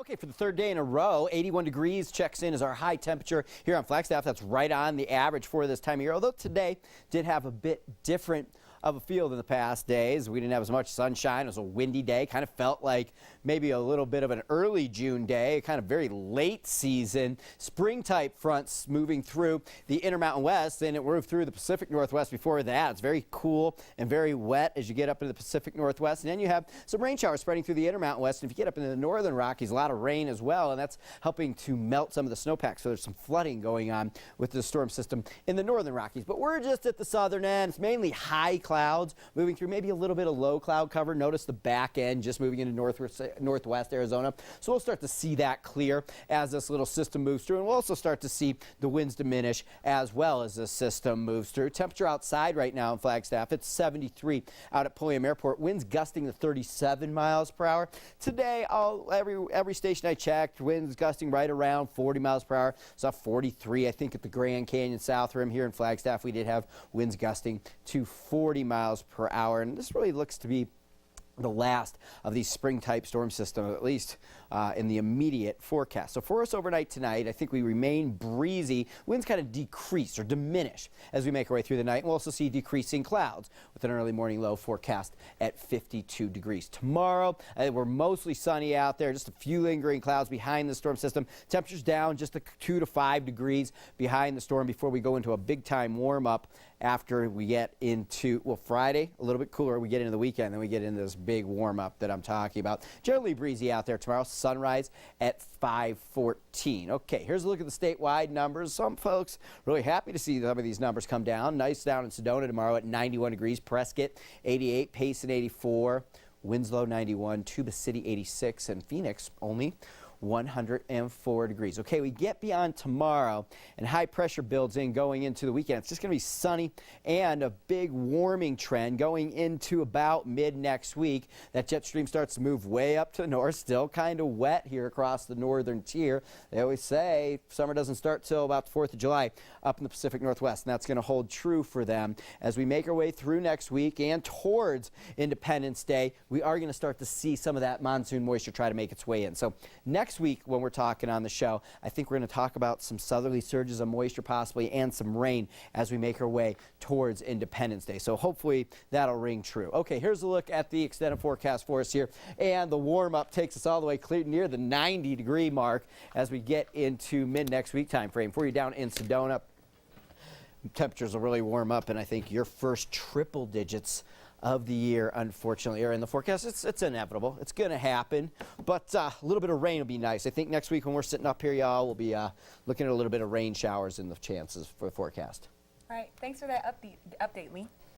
Okay, for the third day in a row, 81 degrees checks in as our high temperature here on Flagstaff. That's right on the average for this time of year, although today did have a bit different of a feel than the past days. We didn't have as much sunshine. It was a windy day. Kind of felt like maybe a little bit of an early June day, kind of very late season. Spring type fronts moving through the Intermountain West, and it moved through the Pacific Northwest before that. It's very cool and very wet as you get up into the Pacific Northwest. And then you have some rain showers spreading through the Intermountain West. And if you get up into the northern Rockies, a lot of rain as well, and that's helping to melt some of the snowpack. So there's some flooding going on with the storm system in the northern Rockies. But we're just at the southern end. It's mainly high clouds moving through, maybe a little bit of low cloud cover. Notice the back end just moving into northwest Arizona. So we'll start to see that clear as this little system moves through, and we'll also start to see the winds diminish as well as this system moves through. Temperature outside right now in Flagstaff, it's 73 out at Pulliam Airport. Winds gusting to 37 miles per hour. Today, every station I checked, winds gusting right around 40 miles per hour. Saw 43, I think, at the Grand Canyon South Rim here in Flagstaff. We did have winds gusting to 40 miles per hour, and this really looks to be the last of these spring-type storm systems, at least in the immediate forecast. So for us overnight tonight, I think we remain breezy. Winds kind of decrease or diminish as we make our way through the night. And we'll also see decreasing clouds with an early morning low forecast at 52 degrees. Tomorrow, we're mostly sunny out there, just a few lingering clouds behind the storm system. Temperatures down just 2 to 5 degrees behind the storm before we go into a big-time warm-up after we get into, well, Friday, a little bit cooler. We get into the weekend, then we get into this big warm-up that I'm talking about. Generally breezy out there tomorrow. Sunrise at 5:14. Okay, here's a look at the statewide numbers. Some folks really happy to see some of these numbers come down. Nice down in Sedona tomorrow at 91 degrees. Prescott 88, Payson 84, Winslow 91, Tuba City 86, and Phoenix only 104 degrees. Okay, we get beyond tomorrow and high pressure builds in going into the weekend. It's just going to be sunny and a big warming trend going into about mid next week. That jet stream starts to move way up to the north, still kind of wet here across the northern tier. They always say summer doesn't start till about the 4th of July up in the Pacific Northwest, and that's going to hold true for them. As we make our way through next week and towards Independence Day, we are going to start to see some of that monsoon moisture try to make its way in. So next week when we're talking on the show, I think we're going to talk about some southerly surges of moisture possibly and some rain as we make our way towards Independence Day. So hopefully that'll ring true. Okay, here's a look at the extended forecast for us here, and the warm-up takes us all the way clear near the 90-degree mark as we get into mid-next week time frame. For you down in Sedona, temperatures will really warm up, and I think your first triple digits of the year, unfortunately, are in the forecast. It's inevitable. It's going to happen, but a little bit of rain will be nice. I think next week when we're sitting up here, y'all, we'll be looking at a little bit of rain showers in the chances for the forecast. All right. Thanks for that update, Lee.